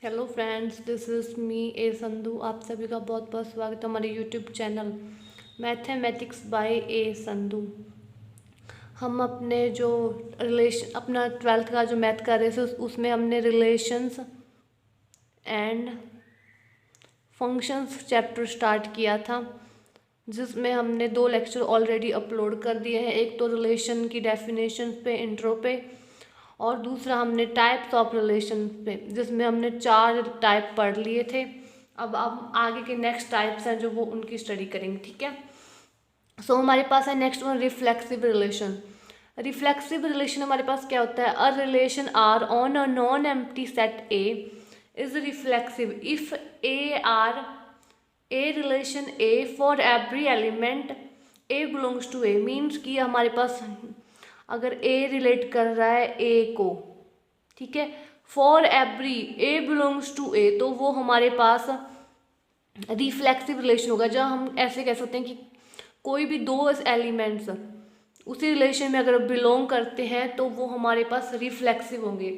Hello friends, this is me A Sandhu. आप सभी का बहुत बहुत स्वागत है हमारे YouTube channel mathematics by A Sandhu. हम अपने जो अपना 12th का जो मैथ कर रहे थे उसमें हमने relations and functions chapter start किया था, जिसमें हमने 2 लेक्चर ऑलरेडी अपलोड कर दिए हैं। एक तो रिलेशन की डेफिनेशन पे, इंट्रो पे, और दूसरा हमने टाइप्स ऑफ रिलेशन पे, जिसमें हमने 4 टाइप पढ़ लिए थे। अब आगे के नेक्स्ट टाइप्स हैं जो वो उनकी स्टडी करेंगे। ठीक है, सो हमारे पास है next one, reflexive relation. Reflexive relation हमारे पास क्या होता है? A relation R on a non empty set A is reflexive if a R a relation a for every element a belongs to A. Means कि हमारे पास अगर ए relate कर रहा है ए को, ठीक है, for every A belongs to A, तो वो हमारे पास रिफ्लेक्सिव रिलेशन होगा। जहाँ हम ऐसे कह सकते हैं कि कोई भी 2 एलिमेंट्स उसी रिलेशन में अगर बिलोंग करते हैं तो वो हमारे पास रिफ्लेक्सिव होंगे।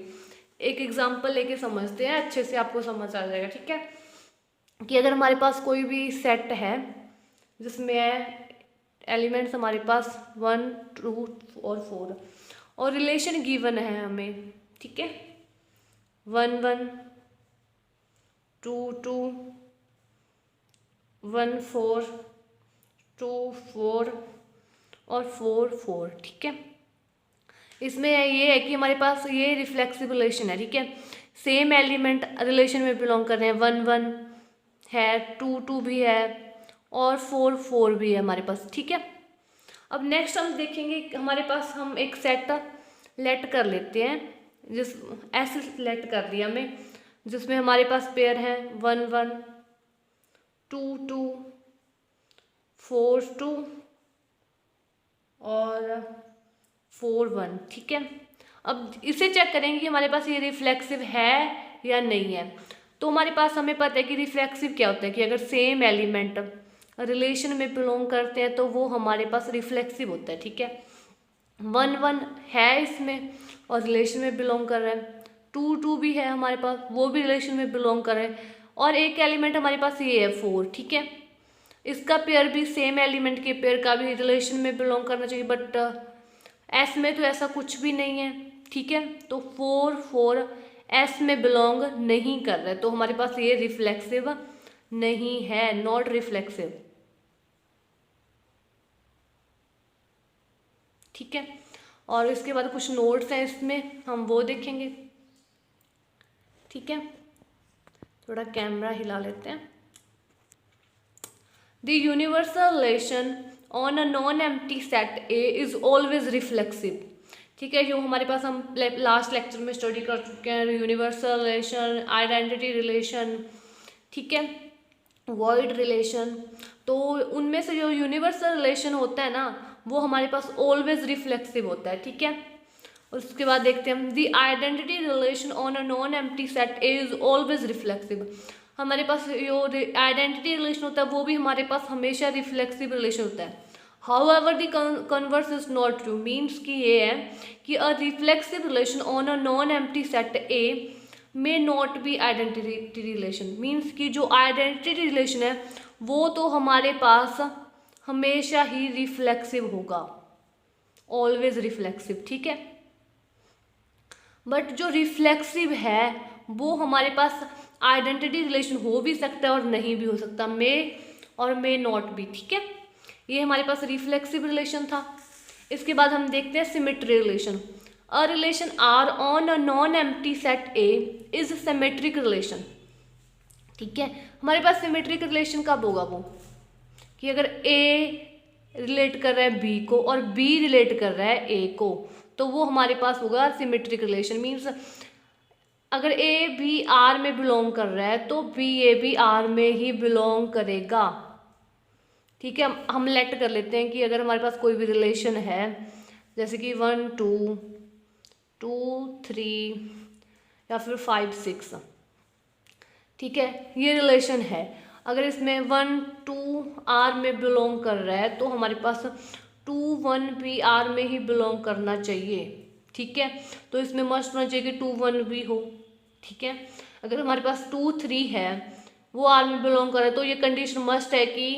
एक एग्जांपल लेके समझते हैं, अच्छे से आपको समझ आ जाएगा। ठीक है, कि अगर हमारे पास कोई भी सेट है जिसमें एलिमेंट्स हमारे पास 1, 2 और 4 और रिलेशन गिवन है हमें, ठीक है, 1, 1, 2, 2, 1, 4, 2, 4 और 4, 4। ठीक है, इसमें ये है कि हमारे पास ये रिफ्लेक्सिव रिलेशन है। ठीक है, सेम एलिमेंट रिलेशन में बिलोंग कर रहे हैं। 1, 1 है, 2, 2 भी है और 4, 4 भी है हमारे पास। ठीक है, अब नेक्स्ट हम देखेंगे हमारे पास हम एक सेट लेट कर लेते हैं, जिस ऐसे लेट कर दिया हमें, जिसमें हमारे पास पेयर हैं 1, 1, 2, 2, 4, 2 और 4, 1। ठीक है, अब इसे चेक करेंगे कि हमारे पास ये रिफ्लेक्सिव है या नहीं है। तो हमारे पास हमें पता है कि रिफ्लेक्सिव क्या होता है, कि अगर सेम एलिमेंट रिलेशन में बिलोंग करते हैं तो वो हमारे पास रिफ्लेक्सिव होता है। ठीक है, 1, 1 है इसमें और रिलेशन में बिलोंग कर रहा है, 2, 2 भी है हमारे पास, वो भी रिलेशन में बिलोंग कर रहा है, और एक एलिमेंट हमारे पास ये है 4। ठीक है, इसका पेयर भी सेम एलिमेंट के पेयर का भी रिलेशन में बिलोंग करना चाहिए, बट एस में तो ऐसा कुछ भी नहीं है। ठीक है, तो 4, 4 एस में बिलोंग नहीं कर रहा है, तो हमारे पास ये रिफ्लेक्सिव नहीं है, नॉट रिफ्लेक्सिव। ठीक है, और इसके बाद कुछ नोट्स हैं इसमें, हम वो देखेंगे। ठीक है, थोड़ा कैमरा हिला लेते हैं। The universal relation on a non empty set A is always reflexive. ठीक है, जो हमारे पास हम लास्ट लेक्चर में स्टडी कर चुके हैं, यूनिवर्सल रिलेशन, आइडेंटिटी रिलेशन, ठीक है, वॉइड रिलेशन, तो उनमें से जो यूनिवर्सल रिलेशन होता है ना, वो हमारे पास ऑलवेज रिफ्लेक्सिव होता है। ठीक है, उसके बाद देखते हैं हम the identity relation on a non empty set A is always reflexive. हमारे पास जो आइडेंटिटी रिलेशन होता है वो भी हमारे पास हमेशा रिफ्लेक्सिव रिलेशन होता है। However the converse is not true. Means कि ये है कि a reflexive relation on a non empty set A may not be identity relation. Means कि जो आइडेंटिटी रिलेशन है वो तो हमारे पास हमेशा ही रिफ्लेक्सिव होगा, ऑलवेज रिफ्लेक्सिव। ठीक है, बट जो रिफ्लेक्सिव है वो हमारे पास आइडेंटिटी रिलेशन हो भी सकता है और नहीं भी हो सकता, मे और मे नॉट भी। ठीक है, ये हमारे पास रिफ्लेक्सिव रिलेशन था। इसके बाद हम देखते हैं symmetry relation. A relation R on a non empty set A is symmetric relation. ठीक है, हमारे पास सिमेट्रिक रिलेशन कब होगा? वो कि अगर ए रिलेट कर रहा है बी को और बी रिलेट कर रहा है ए को, तो वो हमारे पास होगा सिमेट्रिक रिलेशन। मीन्स अगर ए भी आर में बिलोंग कर रहा है तो बी ए भी आर में ही बिलोंग करेगा। ठीक है, हम लेट कर लेते हैं कि अगर हमारे पास कोई भी रिलेशन है, जैसे कि 1, 2, 2, 3 या फिर 5, 6, ठीक है, ये रिलेशन है। अगर इसमें 1, 2 आर में बिलोंग कर रहा है तो हमारे पास 2, 1 भी आर में ही बिलोंग करना चाहिए। ठीक है, तो इसमें मस्ट होना चाहिए कि 2, 1 भी हो। ठीक है। अगर हमारे पास 2 3 है, वो आर में बिलोंग करे, तो ये कंडीशन मस्ट है कि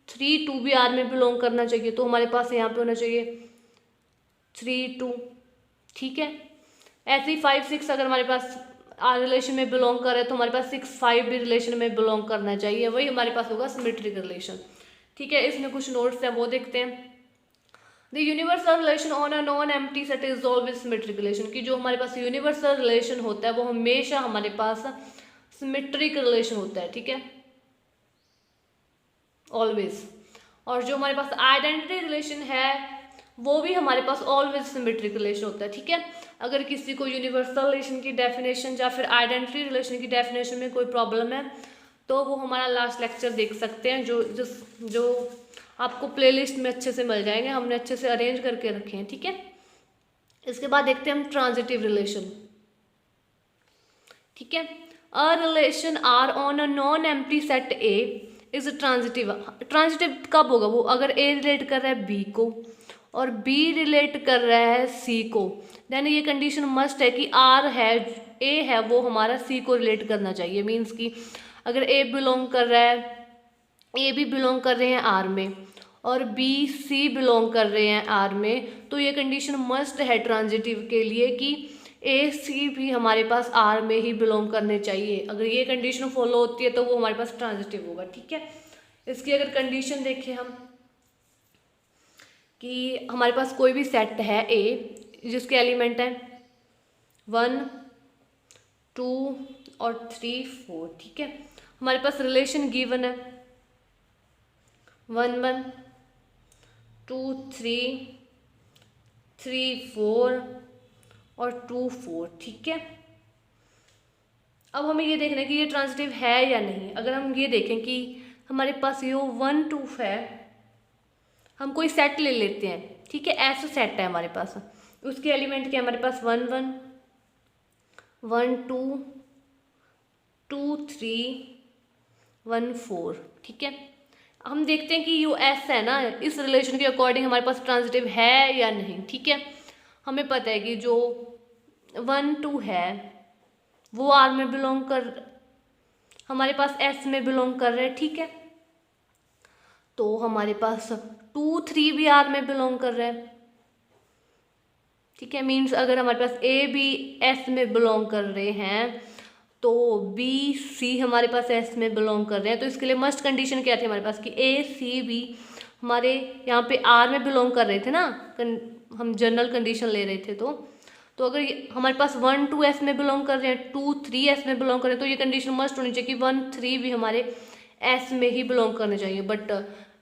3 2 भी आर में बिलोंग करना चाहिए। तो हमारे पास यहाँ पे होना चाहिए 3 2, ठीक है। ऐसे ही 5 6 अगर हमारे पास आर रिलेशन में बिलोंग करे, तो हमारे पास 6 5 भी रिलेशन में बिलोंग करना चाहिए, वही हमारे पास होगा सिमेट्रिक रिलेशन, ठीक है। इसमें कुछ नोट्स हैं, वो देखते हैं। The universal relation on a non empty set is always symmetric relation, कि जो हमारे पास यूनिवर्सल रिलेशन होता है वो हमेशा हमारे पास सिमेट्रिक रिलेशन होता है, ठीक है, ऑलवेज। और जो हमारे पास आइडेंटिटी रिलेशन है वो भी हमारे पास ऑलवेज सिमेट्रिक रिलेशन होता है, ठीक है। अगर किसी को यूनिवर्सल रिलेशन की डेफिनेशन या फिर आइडेंटिटी रिलेशन की डेफिनेशन में कोई प्रॉब्लम है तो वो हमारा लास्ट लेक्चर देख सकते हैं, जो आपको प्लेलिस्ट में अच्छे से मिल जाएंगे, हमने अच्छे से अरेंज करके रखे हैं, ठीक है। इसके बाद देखते हैं हम ट्रांजिटिव रिलेशन, ठीक है। A relation R on a non empty set A is transitive. Transitive कब होगा? वो अगर ए रिलेट कर रहा है बी को और बी रिलेट कर रहा है सी को, देन ये कंडीशन मस्ट है कि आर है, ए है, वो हमारा सी को रिलेट करना चाहिए। मीन्स कि अगर ए बिलोंग कर रहा है, ए भी बिलोंग कर रहे हैं आर में और बी सी बिलोंग कर रहे हैं आर में, तो ये कंडीशन मस्ट है ट्रांजिटिव के लिए कि ए सी भी हमारे पास आर में ही बिलोंग करने चाहिए। अगर ये कंडीशन फॉलो होती है तो वो हमारे पास ट्रांजिटिव होगा, ठीक है। इसकी अगर कंडीशन देखें हम कि हमारे पास कोई भी सेट है ए जिसके एलिमेंट हैं 1 2 और 3 4, ठीक है। हमारे पास रिलेशन गिवन है 1 1 2 3 3 4 और 2 4, ठीक है। अब हमें ये देखना है कि ये ट्रांजिटिव है या नहीं। अगर हम ये देखें कि हमारे पास ये 1 2 है, हम कोई सेट ले लेते हैं, ठीक है, ऐसा सेट है हमारे पास, उसके एलिमेंट क्या हमारे पास 1 1 1 2 2 3 1 4, ठीक है। हम देखते हैं कि यो एस है ना, इस रिलेशन के अकॉर्डिंग हमारे पास ट्रांजिटिव है या नहीं, ठीक है। हमें पता है कि जो 1 2 है वो आर में बिलोंग कर, हमारे पास एस में बिलोंग कर रहे हैं, ठीक है। तो हमारे पास 2 3 भी आर में बिलोंग कर रहे हैं, ठीक है। मीन्स अगर हमारे पास ए भी एस में बिलोंग कर रहे हैं तो बी सी हमारे पास एस में बिलोंग कर रहे हैं। तो इसके लिए मस्ट कंडीशन क्या थी हमारे पास कि ए सी बी हमारे यहाँ पे आर में बिलोंग कर रहे थे ना, हम जनरल कंडीशन ले रहे थे। तो अगर हमारे पास 1 2 एस में बिलोंग कर रहे हैं, 2 3 एस में बिलोंग कर रहे हैं, तो ये कंडीशन मस्ट होनी चाहिए कि 1 3 भी हमारे एस में ही बिलोंग करने चाहिए। बट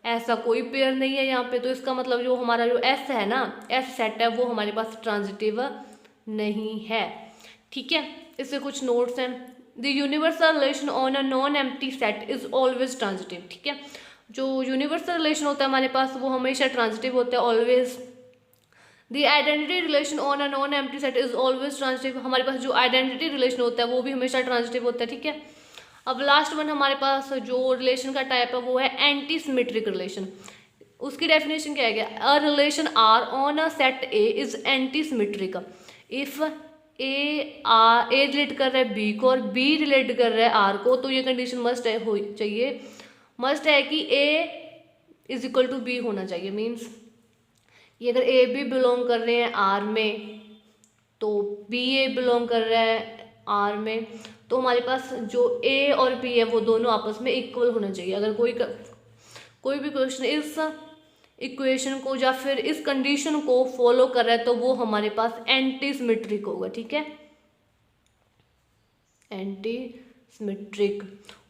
ऐसा कोई पेयर नहीं है यहाँ पे, तो इसका मतलब जो हमारा जो एस है ना, एस सेट है, वो हमारे पास ट्रांजिटिव नहीं है, ठीक है। इससे कुछ नोट्स हैं। The universal relation on a non empty set is always transitive, ठीक है। जो यूनिवर्सल रिलेशन होता है हमारे पास वो हमेशा ट्रांजिटिव होता है, always. The identity relation on a non empty set is always transitive. हमारे पास जो आइडेंटिटी रिलेशन होता है वो भी हमेशा ट्रांजिटिव होता है, ठीक है। अब लास्ट वन हमारे पास जो रिलेशन का टाइप है वो है एंटी सिमेट्रिक रिलेशन। उसकी डेफिनेशन क्या है? A relation R on a set A is anti symmetric if a relate कर रहा है बी को और बी रिलेट कर रहा है आर को, तो ये कंडीशन मस्ट है हो चाहिए, मस्ट है कि ए इज इक्वल टू बी होना चाहिए। मीन्स ये अगर ए बी बिलोंग कर रहे हैं आर में तो बी ए बिलोंग कर रहा है आर में, तो हमारे पास जो ए और बी है वो दोनों आपस में इक्वल होना चाहिए। अगर कोई भी क्वेश्चन इस इक्वेशन को या फिर इस कंडीशन को फॉलो कर रहा है तो वो हमारे पास एंटी सिमेट्रिक होगा, ठीक है, एंटी सिमेट्रिक।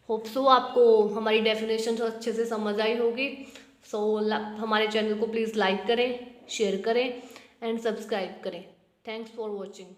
होप सो आपको हमारी डेफिनेशन तो अच्छे से समझ आई होगी। सो हमारे चैनल को प्लीज़ लाइक करें, शेयर करें एंड सब्सक्राइब करें। Thanks for watching.